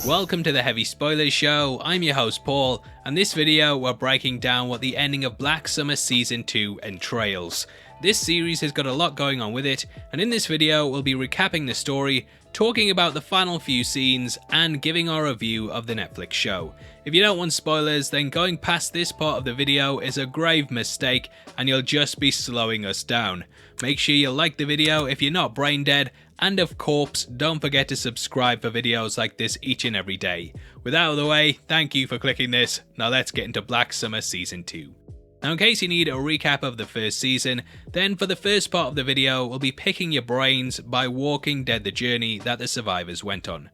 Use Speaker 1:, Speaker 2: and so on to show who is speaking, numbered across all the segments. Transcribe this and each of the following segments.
Speaker 1: Welcome to the Heavy Spoilers Show. I'm your host Paul, and this video we're breaking down what the ending of Black Summer Season 2 Entrails. This series has got a lot going on with it, and in this video we'll be recapping the story, talking about the final few scenes, and giving our review of the Netflix show. If you don't want spoilers, then going past this part of the video is a grave mistake, and you'll just be slowing us down. Make sure you like the video if you're not brain dead, and of course, don't forget to subscribe for videos like this each and every day. With that out of the way, thank you for clicking this. Now let's get into Black Summer Season 2. Now in case you need a recap of the first season, then for the first part of the video, we'll be picking your brains by Walking Dead the journey that the survivors went on.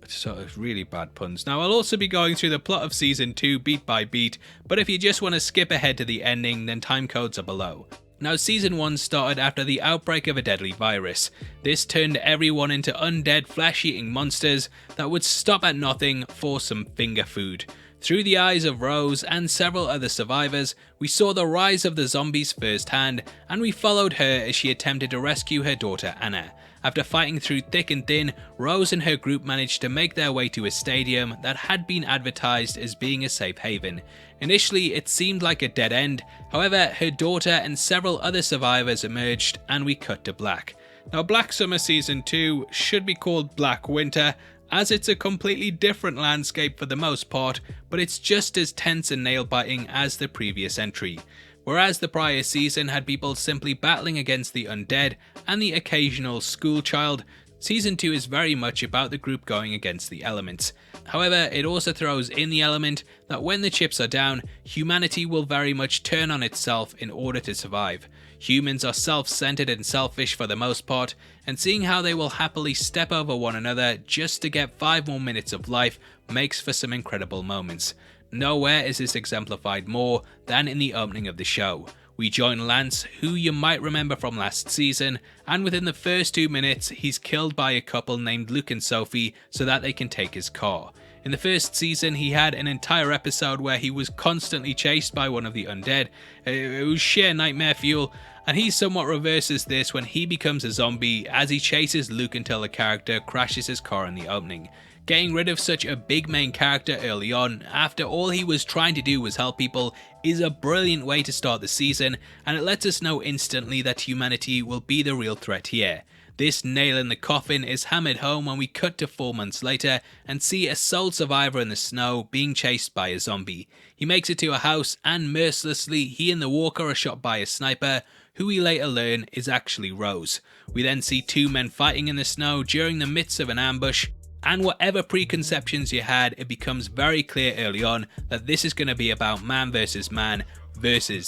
Speaker 1: So really bad puns. Now I'll also be going through the plot of Season 2 beat by beat, but if you just want to skip ahead to the ending, then timecodes are below. Now Season 1 started after the outbreak of a deadly virus. This turned everyone into undead flesh-eating monsters that would stop at nothing for some finger food. Through the eyes of Rose and several other survivors, we saw the rise of the zombies firsthand, and we followed her as she attempted to rescue her daughter Anna. After fighting through thick and thin, Rose and her group managed to make their way to a stadium that had been advertised as being a safe haven. Initially, it seemed like a dead end, however, her daughter and several other survivors emerged, and we cut to black. Now Black Summer Season 2 should be called Black Winter, as it's a completely different landscape for the most part, but it's just as tense and nail-biting as the previous entry. Whereas the prior season had people simply battling against the undead and the occasional school child, Season 2 is very much about the group going against the elements. However, it also throws in the element that when the chips are down, humanity will very much turn on itself in order to survive. Humans are self-centered and selfish for the most part, and seeing how they will happily step over one another just to get 5 more minutes of life makes for some incredible moments. Nowhere is this exemplified more than in the opening of the show. We join Lance, who you might remember from last season, and within the first 2 minutes he's killed by a couple named Luke and Sophie so that they can take his car. In the first season he had an entire episode where he was constantly chased by one of the undead. It was sheer nightmare fuel, and he somewhat reverses this when he becomes a zombie as he chases Luke until the character crashes his car in the opening. Getting rid of such a big main character early on, after all he was trying to do was help people, is a brilliant way to start the season, and it lets us know instantly that humanity will be the real threat here. This nail in the coffin is hammered home when we cut to 4 months later and see a sole survivor in the snow being chased by a zombie. He makes it to a house, and mercilessly he and the walker are shot by a sniper, who we later learn is actually Rose. We then see 2 men fighting in the snow during the midst of an ambush, and whatever preconceptions you had, it becomes very clear early on that this is going to be about man versus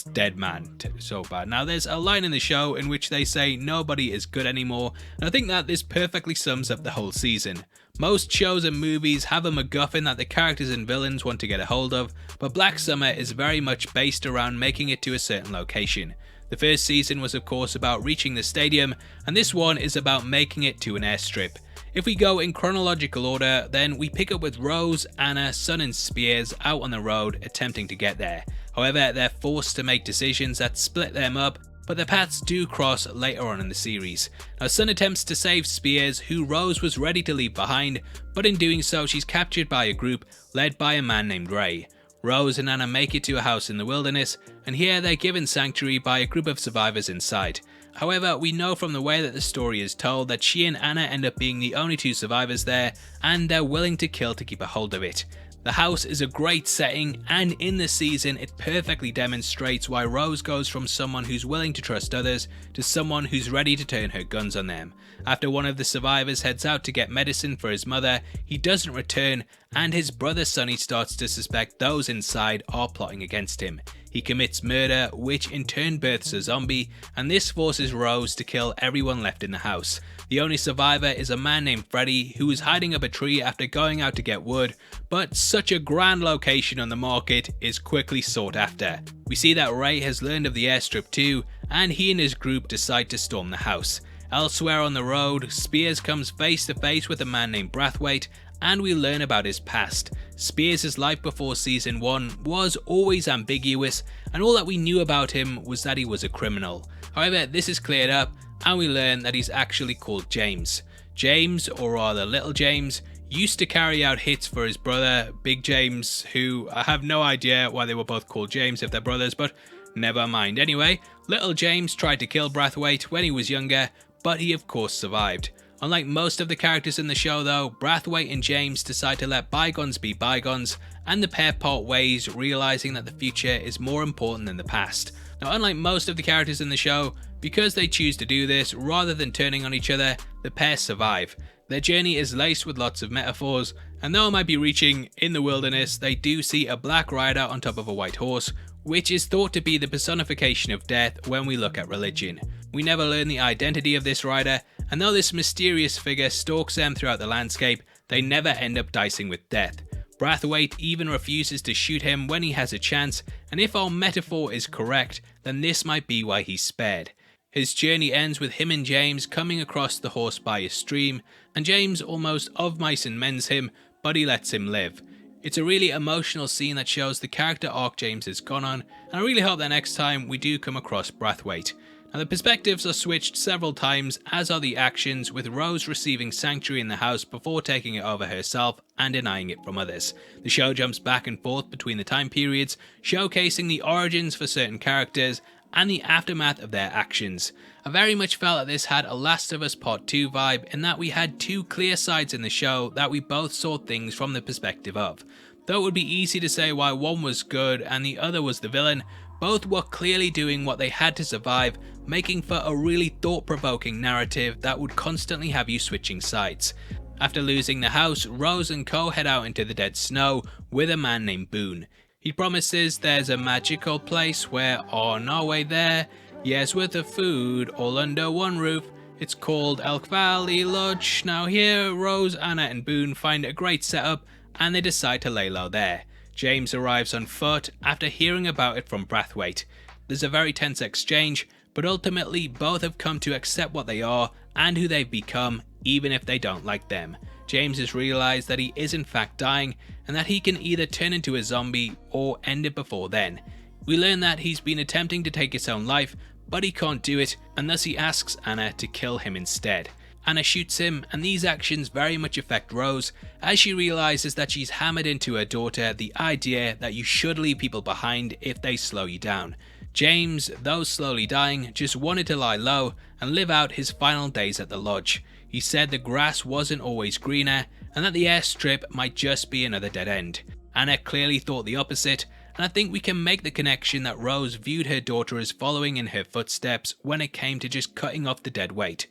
Speaker 1: dead man. So bad. Now there's a line in the show in which they say nobody is good anymore, and I think that this perfectly sums up the whole season. Most shows and movies have a MacGuffin that the characters and villains want to get a hold of, but Black Summer is very much based around making it to a certain location. The first season was of course about reaching the stadium, and this one is about making it to an airstrip. If we go in chronological order, then we pick up with Rose, Anna, Sun and Spears out on the road attempting to get there. However, they're forced to make decisions that split them up, but their paths do cross later on in the series. Now Sun attempts to save Spears, who Rose was ready to leave behind, but in doing so she's captured by a group led by a man named Ray. Rose and Anna make it to a house in the wilderness, and here they're given sanctuary by a group of survivors inside. However, we know from the way that the story is told that she and Anna end up being the only 2 survivors there, and they're willing to kill to keep a hold of it. The house is a great setting, and in the season it perfectly demonstrates why Rose goes from someone who's willing to trust others to someone who's ready to turn her guns on them. After one of the survivors heads out to get medicine for his mother, he doesn't return, and his brother Sonny starts to suspect those inside are plotting against him. He commits murder, which in turn births a zombie, and this forces Rose to kill everyone left in the house. The only survivor is a man named Freddy, who is hiding up a tree after going out to get wood, but such a grand location on the market is quickly sought after. We see that Ray has learned of the airstrip too, and he and his group decide to storm the house. Elsewhere on the road, Spears comes face to face with a man named Brathwaite, and we learn about his past. Spears' life before Season 1 was always ambiguous, and all that we knew about him was that he was a criminal. However, this is cleared up, and we learn that he's actually called James. James, or rather Little James, used to carry out hits for his brother, Big James, who I have no idea why they were both called James if they're brothers, but never mind. Anyway, little James tried to kill Brathwaite when he was younger, but he of course survived. Unlike most of the characters in the show though, Brathwaite and James decide to let bygones be bygones, and the pair part ways, realizing that the future is more important than the past. Now, unlike most of the characters in the show, because they choose to do this rather than turning on each other, the pair survive. Their journey is laced with lots of metaphors, and though it might be reaching in the wilderness, they do see a black rider on top of a white horse, which is thought to be the personification of death when we look at religion. We never learn the identity of this rider, and though this mysterious figure stalks them throughout the landscape, they never end up dicing with death. Brathwaite even refuses to shoot him when he has a chance, and if our metaphor is correct, then this might be why he's spared. His journey ends with him and James coming across the horse by a stream, and James almost of mice and mends him, but he lets him live. It's a really emotional scene that shows the character arc James has gone on, and I really hope that next time we do come across Brathwaite. Now, the perspectives are switched several times, as are the actions, with Rose receiving sanctuary in the house before taking it over herself and denying it from others. The show jumps back and forth between the time periods, showcasing the origins for certain characters and the aftermath of their actions. I very much felt that this had a Last of Us Part 2 vibe, in that we had two clear sides in the show that we both saw things from the perspective of. Though it would be easy to say why one was good and the other was the villain, both were clearly doing what they had to survive, making for a really thought-provoking narrative that would constantly have you switching sides. After losing the house, Rose and Co head out into the dead snow with a man named Boone. He promises there's a magical place where on our way there, yes, with the food all under one roof, it's called Elk Valley Lodge. Now here, Rose, Anna and Boone find a great setup and they decide to lay low there. James arrives on foot after hearing about it from Brathwaite. There's a very tense exchange, but ultimately both have come to accept what they are and who they've become, even if they don't like them. James has realised that he is in fact dying, and that he can either turn into a zombie or end it before then. We learn that he's been attempting to take his own life, but he can't do it, and thus he asks Anna to kill him instead. Anna shoots him, and these actions very much affect Rose, as she realises that she's hammered into her daughter the idea that you should leave people behind if they slow you down. James, though slowly dying, just wanted to lie low and live out his final days at the lodge. He said the grass wasn't always greener, and that the airstrip might just be another dead end. Anna clearly thought the opposite, and I think we can make the connection that Rose viewed her daughter as following in her footsteps when it came to just cutting off the dead weight.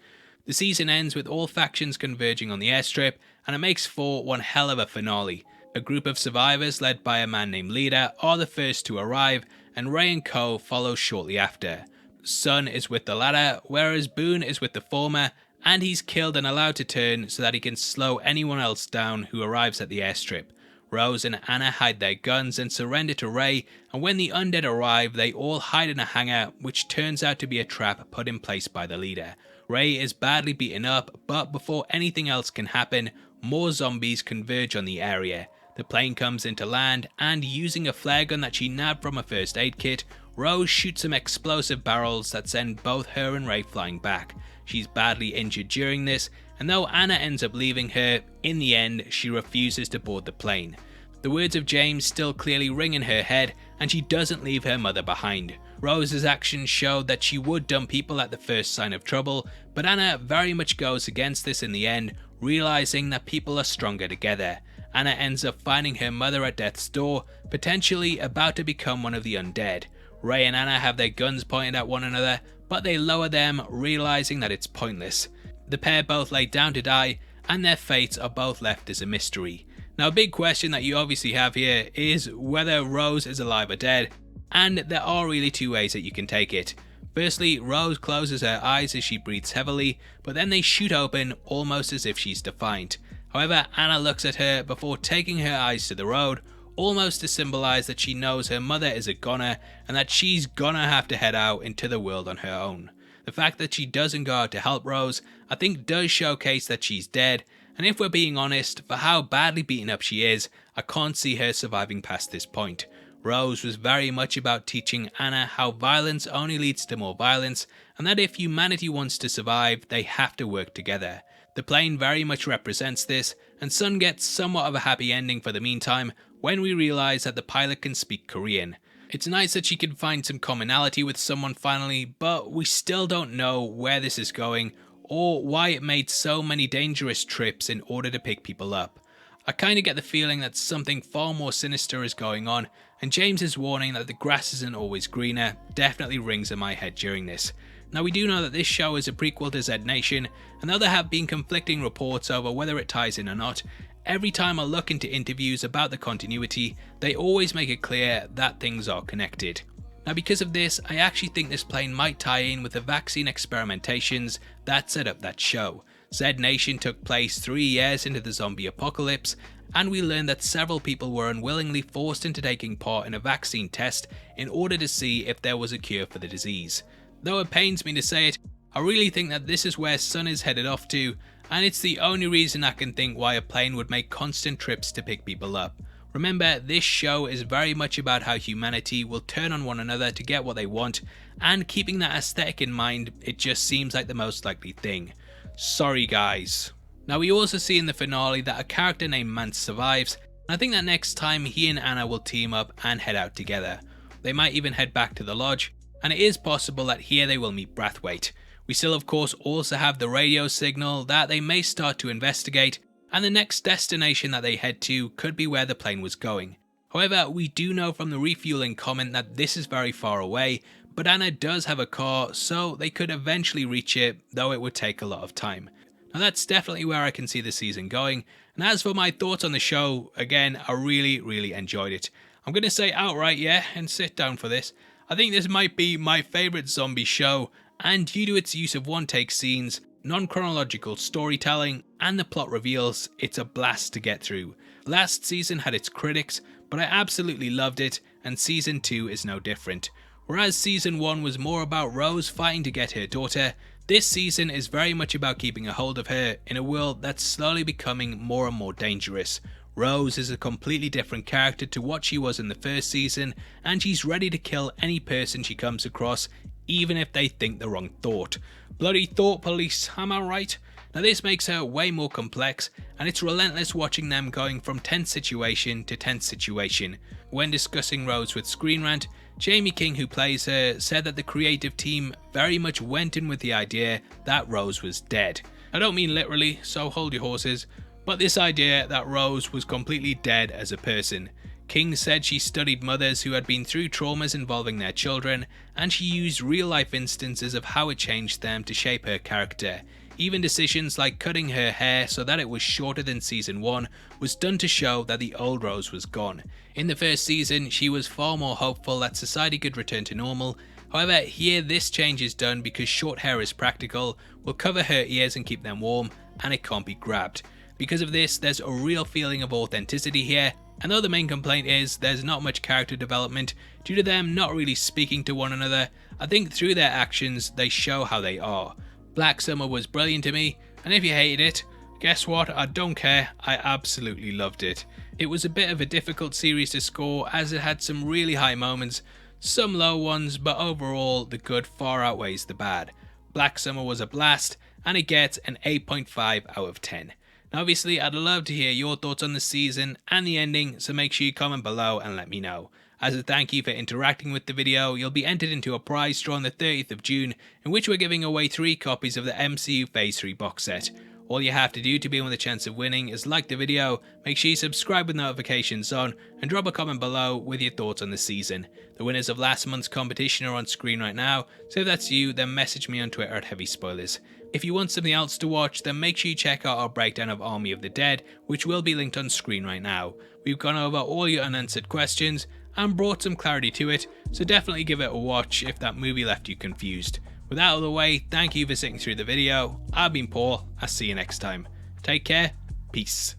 Speaker 1: The season ends with all factions converging on the airstrip, and it makes for one hell of a finale. A group of survivors led by a man named Leader are the first to arrive, and Ray and Co follow shortly after. Sun is with the latter, whereas Boone is with the former, and he's killed and allowed to turn so that he can slow anyone else down who arrives at the airstrip. Rose and Anna hide their guns and surrender to Ray, and when the undead arrive, they all hide in a hangar, which turns out to be a trap put in place by the leader. Ray is badly beaten up, but before anything else can happen, more zombies converge on the area. The plane comes into land, and using a flare gun that she nabbed from a first aid kit, Rose shoots some explosive barrels that send both her and Ray flying back. She's badly injured during this, and though Anna ends up leaving her, in the end she refuses to board the plane. The words of James still clearly ring in her head, and she doesn't leave her mother behind. Rose's actions showed that she would dump people at the first sign of trouble, but Anna very much goes against this in the end, realizing that people are stronger together. Anna ends up finding her mother at death's door, potentially about to become one of the undead. Ray and Anna have their guns pointed at one another, but they lower them, realizing that it's pointless. The pair both lay down to die, and their fates are both left as a mystery. Now, a big question that you obviously have here is whether Rose is alive or dead, and there are really two ways that you can take it. Firstly, Rose closes her eyes as she breathes heavily, but then they shoot open almost as if she's defiant. However, Anna looks at her before taking her eyes to the road, almost to symbolize that she knows her mother is a goner and that she's gonna have to head out into the world on her own. The fact that she doesn't go out to help Rose, I think does showcase that she's dead, and if we're being honest, for how badly beaten up she is, I can't see her surviving past this point. Rose was very much about teaching Anna how violence only leads to more violence, and that if humanity wants to survive, they have to work together. The plane very much represents this, and Sun gets somewhat of a happy ending for the meantime when we realise that the pilot can speak Korean. It's nice that she can find some commonality with someone finally, but we still don't know where this is going or why it made so many dangerous trips in order to pick people up. I kinda get the feeling that something far more sinister is going on, and James's warning that the grass isn't always greener definitely rings in my head during this. Now we do know that this show is a prequel to Z Nation, and though there have been conflicting reports over whether it ties in or not, every time I look into interviews about the continuity, they always make it clear that things are connected. Now because of this, I actually think this plane might tie in with the vaccine experimentations that set up that show. Z Nation took place 3 years into the zombie apocalypse, and we learned that several people were unwillingly forced into taking part in a vaccine test in order to see if there was a cure for the disease. Though it pains me to say it, I really think that this is where Sun is headed off to, and it's the only reason I can think why a plane would make constant trips to pick people up. Remember, this show is very much about how humanity will turn on one another to get what they want, and keeping that aesthetic in mind, it just seems like the most likely thing. Sorry guys. Now we also see in the finale that a character named Mance survives, and I think that next time he and Anna will team up and head out together. They might even head back to the lodge, and it is possible that here they will meet Brathwaite. We still of course also have the radio signal that they may start to investigate, and the next destination that they head to could be where the plane was going. However, we do know from the refueling comment that this is very far away, but Anna does have a car, so they could eventually reach it, though it would take a lot of time. Now that's definitely where I can see the season going, and as for my thoughts on the show, again, I really enjoyed it. I'm going to say outright yeah, and sit down for this. I think this might be my favourite zombie show, and due to its use of one-take scenes, non-chronological storytelling, and the plot reveals, it's a blast to get through. Last season had its critics, but I absolutely loved it, and season 2 is no different. Whereas season 1 was more about Rose fighting to get her daughter, this season is very much about keeping a hold of her in a world that's slowly becoming more and more dangerous. Rose is a completely different character to what she was in the first season, and she's ready to kill any person she comes across, even if they think the wrong thought. Bloody thought police, am I right? Now this makes her way more complex, and it's relentless watching them going from tense situation to tense situation. When discussing Rose with Screen Rant, Jaime King, who plays her, said that the creative team very much went in with the idea that Rose was dead. I don't mean literally, so hold your horses, but this idea that Rose was completely dead as a person. King said she studied mothers who had been through traumas involving their children, and she used real life instances of how it changed them to shape her character. Even decisions like cutting her hair so that it was shorter than season 1 was done to show that the old Rose was gone. In the first season, she was far more hopeful that society could return to normal. However, here this change is done because short hair is practical, will cover her ears and keep them warm, and it can't be grabbed. Because of this, there's a real feeling of authenticity here, and though the main complaint is there's not much character development due to them not really speaking to one another, I think through their actions they show how they are. Black Summer was brilliant to me, and if you hated it, guess what, I don't care, I absolutely loved it. It was a bit of a difficult series to score as it had some really high moments, some low ones, but overall the good far outweighs the bad. Black Summer was a blast, and it gets an 8.5 out of 10. Now obviously I'd love to hear your thoughts on the season and the ending, so make sure you comment below and let me know. As a thank you for interacting with the video, you'll be entered into a prize draw on the 30th of June, in which we're giving away 3 copies of the MCU Phase 3 box set. All you have to do to be in with a chance of winning is like the video, make sure you subscribe with notifications on, and drop a comment below with your thoughts on the season. The winners of last month's competition are on screen right now, so if that's you, then message me on Twitter at Heavy Spoilers. If you want something else to watch, then make sure you check out our breakdown of Army of the Dead, which will be linked on screen right now. We've gone over all your unanswered questions, and brought some clarity to it, so definitely give it a watch if that movie left you confused. With that out of the way, thank you for sitting through the video. I've been Paul, I'll see you next time. Take care, peace.